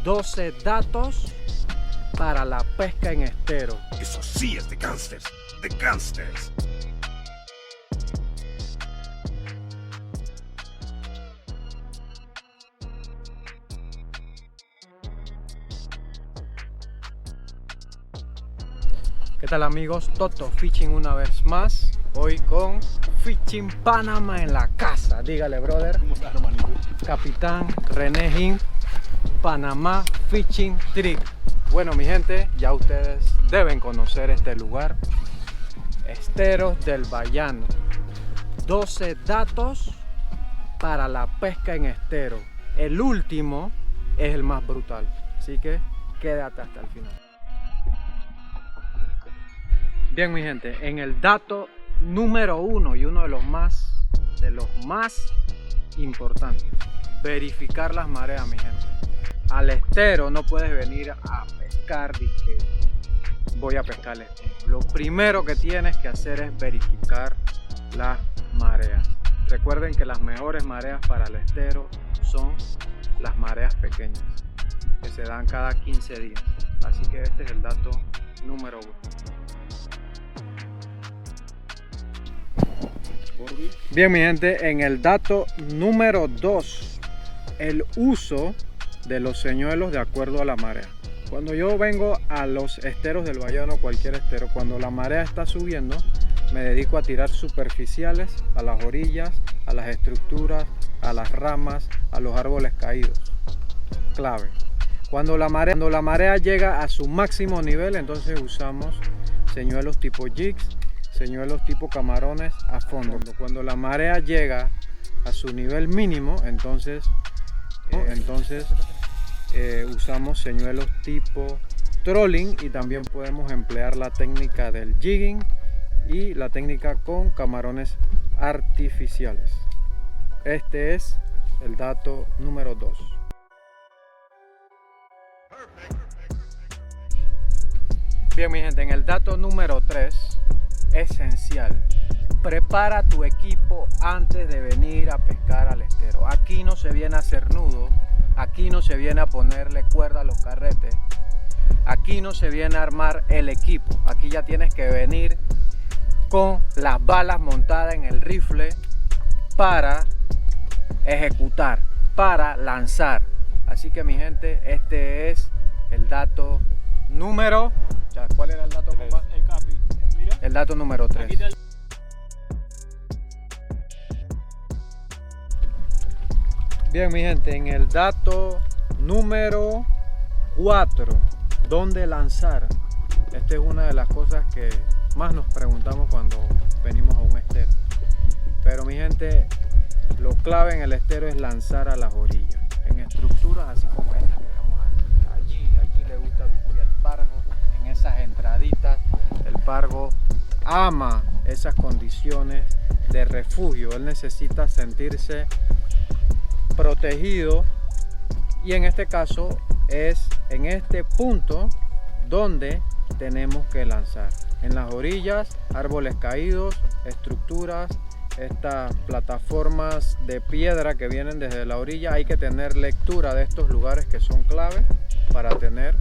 12 datos para la pesca en estero. Eso sí es de gangsters, de gangsters. ¿Qué tal amigos? Toto Fishing una vez más. Hoy con Fishing Panama en la casa. Dígale, brother. ¿Cómo estás, hermanito? Capitán René Gin, Panamá Fishing Trick. Bueno, mi gente, ya ustedes deben conocer este lugar. Esteros del Bayano. 12 datos para la pesca en estero. El último es el más brutal. Así que quédate hasta el final. Bien, mi gente, en el dato número 1 y uno de los más importantes, verificar las mareas, mi gente. Al estero no puedes venir a pescar y que voy a pescar el estero. Lo primero que tienes que hacer es verificar las mareas. Recuerden que las mejores mareas para el estero son las mareas pequeñas, que se dan cada 15 días. Así que este es el dato número 1. Bien, mi gente, en el dato número 2, el uso de los señuelos de acuerdo a la marea. Cuando yo vengo a los esteros del Bayano, cualquier estero, cuando la marea está subiendo, me dedico a tirar superficiales a las orillas, a las estructuras, a las ramas, a los árboles caídos. Clave. Cuando la marea llega a su máximo nivel, entonces usamos señuelos tipo jigs, señuelos tipo camarones a fondo. Cuando la marea llega a su nivel mínimo, entonces usamos señuelos tipo trolling, y también podemos emplear la técnica del jigging y la técnica con camarones artificiales. Este es el dato número 2. Bien, mi gente, en el dato número 3, esencial, prepara tu equipo antes de venir a pescar al estero. Aquí no se viene a hacer nudo, aquí no se viene a ponerle cuerda a los carretes, aquí no se viene a armar el equipo. Aquí ya tienes que venir con las balas montadas en el rifle para ejecutar, para lanzar. Así que, mi gente, este es el dato número... ¿Cuál era el dato, compa? El dato número 3. Bien, mi gente, en el dato número 4, ¿dónde lanzar? Esta es una de las cosas que más nos preguntamos cuando venimos a un estero. Pero, mi gente, lo clave en el estero es lanzar a las orillas, en estructuras así como esta que vemos aquí. Allí le gusta vivir el pargo, en esas entraditas. El pargo ama esas condiciones de refugio. Él necesita sentirse protegido, y en este caso es en este punto donde tenemos que lanzar. En las orillas, árboles caídos, estructuras, estas plataformas de piedra que vienen desde la orilla. Hay que tener lectura de estos lugares que son clave para tener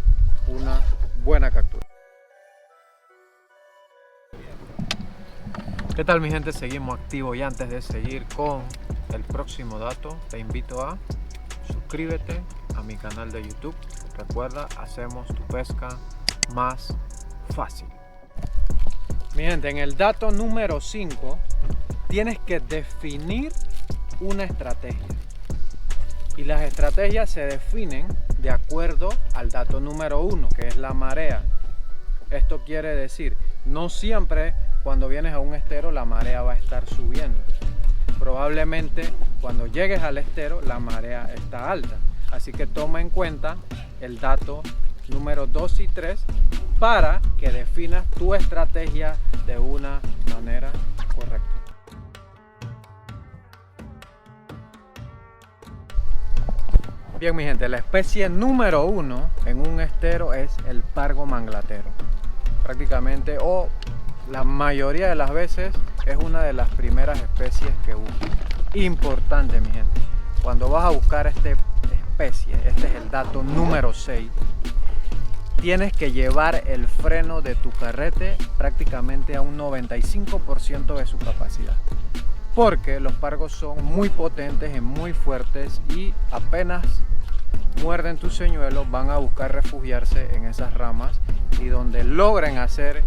una buena captura. ¿Qué tal, mi gente? Seguimos activos, y antes de seguir con el próximo dato, te invito a suscríbete a mi canal de YouTube. Recuerda, hacemos tu pesca más fácil. Mi gente, en el dato número 5 tienes que definir una estrategia, y las estrategias se definen de acuerdo al dato número 1, que es la marea. Esto quiere decir, no siempre cuando vienes a un estero la marea va a estar subiendo. Probablemente cuando llegues al estero la marea está alta. Así que toma en cuenta el dato número 2 y 3 para que definas tu estrategia de una manera correcta. Bien, mi gente, la especie número 1 en un estero es el pargo manglatero. Prácticamente, o la mayoría de las veces, es una de las primeras especies que uso. Importante, mi gente, cuando vas a buscar esta especies. Este es el dato número 6. Tienes que llevar el freno de tu carrete prácticamente a un 95% de su capacidad. Porque los pargos son muy potentes y muy fuertes y apenas muerden tu señuelo van a buscar refugiarse en esas ramas, y donde logren hacer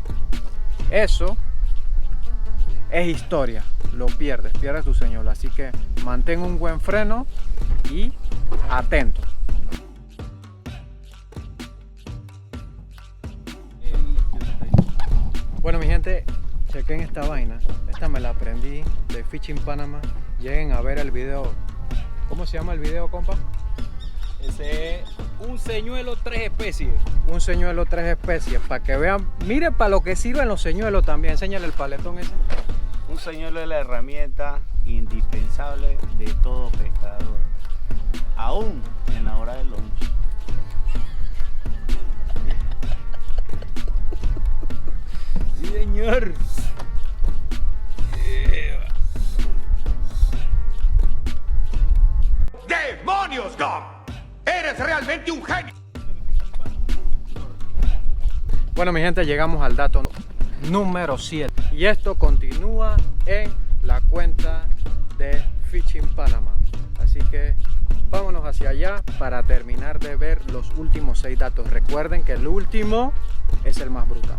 eso es historia, lo pierdes tu señuelo. Así que mantén un buen freno y atento. Bueno, mi gente, chequen esta vaina. Esta me la aprendí de Fishing Panama. Lleguen a ver el video. ¿Cómo se llama el video, compa? Ese es un señuelo 3 especies. Un señuelo 3 especies. Para que vean, miren para lo que sirven los señuelos también. Enséñale el paletón ese. Un señuelo es la herramienta indispensable de todo pescador, aún en la hora del lunch. Sí, señor. ¡Demonios, Gog! ¡Eres realmente un genio! Bueno, mi gente, llegamos al dato número 7. Y esto continúa en la cuenta de Fishing Panama. Así que vámonos hacia allá para terminar de ver los últimos 6 datos. Recuerden que el último es el más brutal.